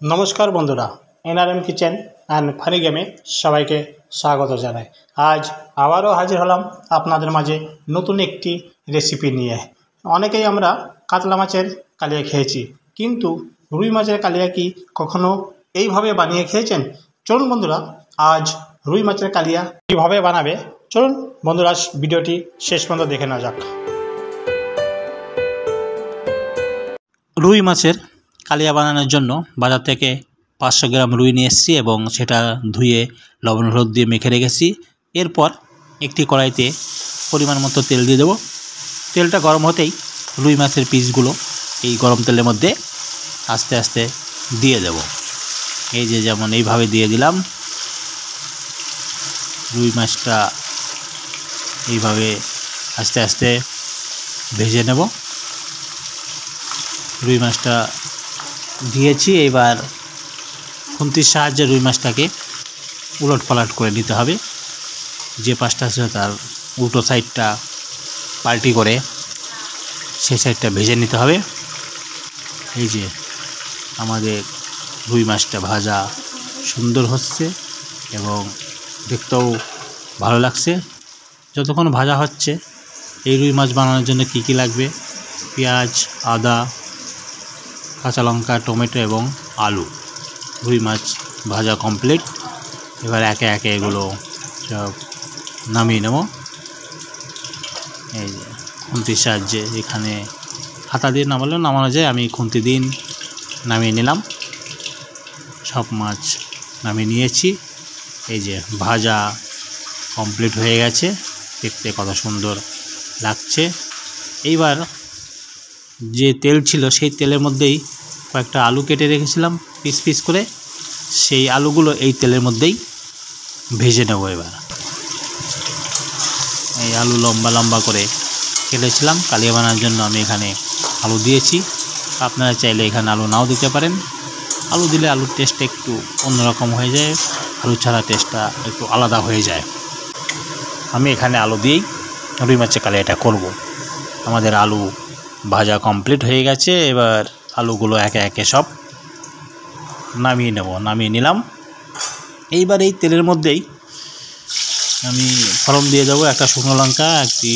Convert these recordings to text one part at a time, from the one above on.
नमस्कार बंधुरा NRM kitchen and Fani गेमे सबाइके स्वागत जानाई। आज आबारो हाजिर हलाम आपनादेर माझे नतून एकटी रेसिपि निये। अनेकेई आमरा कातला माछेर कालिया खेयेछि, किन्तु रुई माछेर कालिया कि कखनो एइभावे बानिये खेयेछेन? चलुन बंधुरा आज रुई माछेर कालिया किभाবে বানাবে চলুন বন্ধুরা ভিডিওটি শেষ পর্যন্ত দেখে নেওয়া যাক। রুই মাছের কালিয়া বানানোর জন্য বাজার থেকে 500 গ্রাম রুই নিয়ে এসেছি এবং সেটা ধুয়ে লবণ হলুদ দিয়ে মেখে রেখেছি। এরপর একটি কড়াইতে পরিমাণ মতো তেল দিয়ে দেব। তেলটা গরম হতেই রুই মাছের পিসগুলো এই গরম তেলের মধ্যে আস্তে আস্তে দিয়ে দেব। এই যে যেমন এইভাবে দিয়ে দিলাম। রুই মাছটা এইভাবে আস্তে আস্তে ভেজে নেব। রুই মাছটা দিয়েছি, এবার খুন্তির সাহায্যে রুই মাছটাকে উলট পালট করে নিতে হবে। যে পাশটা ছিল তার উল্টো সাইডটা পাল্টি করে সেই সাইডটা ভেজে নিতে হবে। এই যে আমাদের রুই মাছটা ভাজা সুন্দর হচ্ছে এবং দেখতেও ভালো লাগছে। যতক্ষণ ভাজা হচ্ছে এই রুই মাছ বানানোর জন্য কী কী লাগবে, পেঁয়াজ, আদা, কাঁচা লঙ্কা, টমেটো এবং আলু। রুই মাছ ভাজা কমপ্লিট। এবার একে একে এগুলো সব নামিয়ে নেব। এই যে খুন্তির সাহায্যে, এখানে হাতা দিয়ে নামালেও নামানো যায়, আমি খুন্তি দিন নামিয়ে নিলাম। সব মাছ নামিয়ে নিয়েছি। এই যে ভাজা কমপ্লিট হয়ে গেছে, দেখতে কত সুন্দর লাগছে। এইবার যে তেল ছিল সেই তেলের মধ্যেই কয়েকটা আলু কেটে রেখেছিলাম পিস পিস করে, সেই আলুগুলো এই তেলের মধ্যেই ভেজে নেব। এবার এই আলু লম্বা লম্বা করে কেটেছিলাম কালিয়া বানানোর জন্য, আমি এখানে আলু দিয়েছি। আপনারা চাইলে এখানে আলু নাও দিতে পারেন। আলু দিলে আলুর টেস্টটা একটু অন্যরকম হয়ে যায়, আলু ছাড়া টেস্টটা একটু আলাদা হয়ে যায়। আমি এখানে আলু দিয়েই রুই মাছের কালিয়াটা করব। আমাদের আলু ভাজা কমপ্লিট হয়ে গেছে। এবার আলুগুলো একে একে সব নামিয়ে নেব। নামিয়ে নিলাম। এইবার এই তেলের মধ্যেই আমি ফোড়ন দিয়ে দেবো, একটা শুকনো লঙ্কা, একটি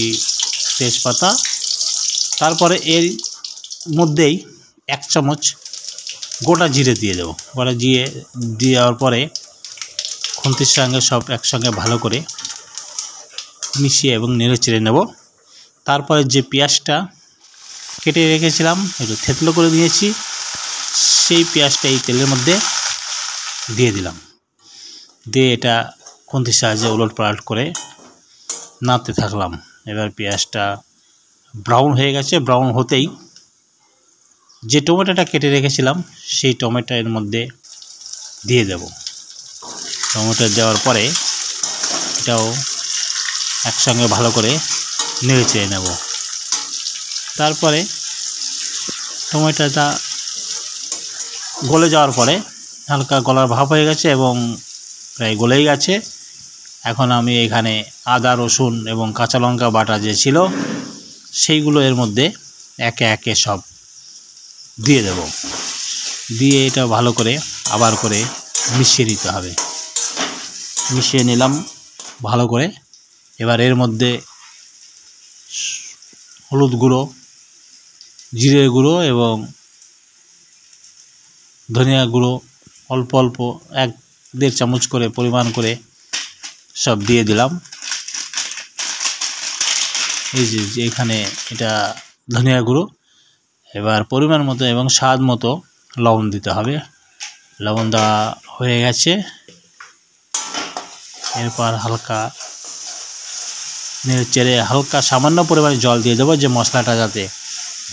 তেজপাতা। তারপরে এর মধ্যেই 1 চামচ গোটা জিরে দিয়ে দেবো। গোটা জিরে দেওয়ার পরে খুন্তির সঙ্গে সব একসঙ্গে ভালো করে মিশিয়ে এবং নেড়ে চেড়ে নেব। তারপরে যে পেঁয়াজটা কেটে রেখেছিলাম, একটু থেতলো করে দিয়েছি, সেই পেঁয়াজটা এই তেলের মধ্যে দিয়ে দিলাম। দিয়ে এটা খুন্তির সাহায্যে উলট পালট করে নাড়তে থাকলাম। এবার পেঁয়াজটা ব্রাউন হয়ে গেছে। ব্রাউন হতেই যে টমেটোটা কেটে রেখেছিলাম সেই টমেটো এর মধ্যে দিয়ে দেব। টমেটো দেওয়ার পরে এটাও একসঙ্গে ভালো করে নেড়ে চেড়ে নেব। তারপরে টমেটোটা গলে যাওয়ার পরে হালকা গলার ভাব হয়ে গেছে এবং প্রায় গলেই গেছে। এখন আমি এখানে আদা, রসুন এবং কাঁচা লঙ্কা বাটা যে ছিল সেইগুলো এর মধ্যে একে একে সব দিয়ে দেব। দিয়ে এটা ভালো করে আবার করে মিশিয়ে নিতে হবে। মিশিয়ে নিলাম ভালো করে। এবার এর মধ্যে হলুদ গুঁড়ো, জিরে গুঁড়ো এবং ধনিয়া গুঁড়ো অল্প অল্প 1-1.5 চামচ করে পরিমাণ করে সব দিয়ে দিলাম। এই যে এখানে এটা ধনিয়া গুঁড়ো। এবার পরিমাণ মতো এবং স্বাদ মতো লবণ দিতে হবে। লবণ দেওয়া হয়ে গেছে। এরপর হালকা নেড়ে চেড়ে হালকা সামান্য পরিমাণে জল দিয়ে দেবো, যে মশলাটা যাতে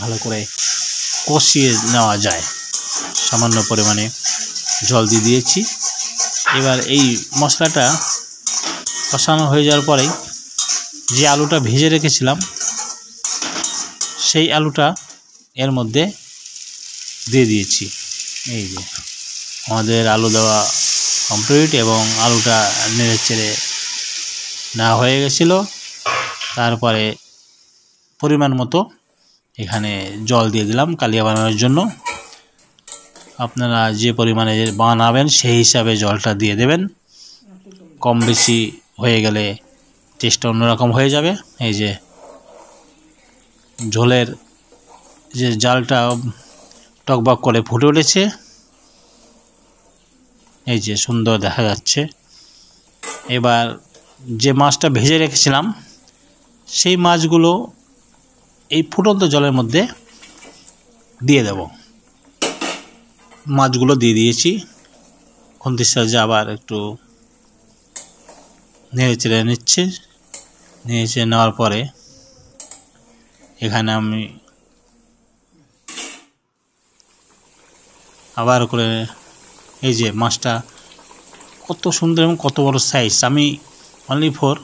ভালো করে কষিয়ে নেওয়া যায়। সামান্য পরিমাণে জল দিয়ে দিয়েছি। এবার এই মশলাটা কষানো হয়ে যাওয়ার পরেই যে আলুটা ভেজে রেখেছিলাম সেই আলুটা এর মধ্যে দিয়ে দিয়েছি। এই যে আমাদের আলু দেওয়া কমপ্লিট এবং আলুটা নেড়ে চেড়ে নেওয়া হয়ে গেছিলো। তারপরে পরিমাণ মতো এখানে জল দিয়ে দিলাম কালিয়া বানানোর জন্য। আপনারা যে পরিমাণে বানাবেন সেই হিসাবে জলটা দিয়ে দেবেন। কম বেশি হয়ে গেলে টেস্টটা অন্যরকম হয়ে যাবে। এই যে ঝোলের যে জালটা টকবক করে ফুটে উঠেছে, এই যে সুন্দর দেখা যাচ্ছে। এবার যে মাছটা ভেজে রেখেছিলাম সেই মাছগুলো এই ফুটন্ত জলের মধ্যে দিয়ে দেব। মাছগুলো দিয়ে দিয়েছি, খুন্তির সাহায্যে আবার একটু নেড়ে চেড়ে নেওয়ার পরে এখানে আমি আবার করে এই যে মাছটা কত সুন্দর এবং কত বড় সাইজ। আমি অনলি ফর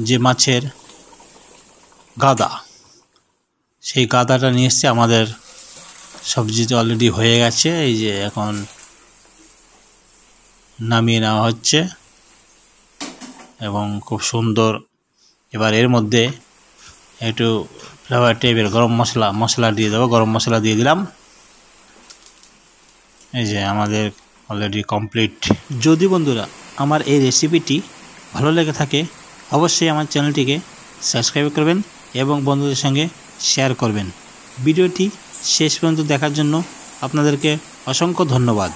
যে মাছের গাদা, সেই গাদাটা নিয়ে এসছে। আমাদের সবজিটা অলরেডি হয়ে গেছে। এই যে এখন নামিয়ে নেওয়া হচ্ছে এবং খুব সুন্দর। এবার এর মধ্যে একটু ফ্লেভার টাইপের গরম মশলা দিয়ে দেবো। গরম মশলা দিয়ে দিলাম। এই যে আমাদের অলরেডি কমপ্লিট। যদি বন্ধুরা আমার এই রেসিপিটি ভালো লেগে থাকে অবশ্যই আমার চ্যানেলটিকে সাবস্ক্রাইব করবেন এবং বন্ধুদের সঙ্গে শেয়ার করবেন। ভিডিওটি শেষ পর্যন্ত দেখার জন্য আপনাদেরকে অসংখ্য ধন্যবাদ।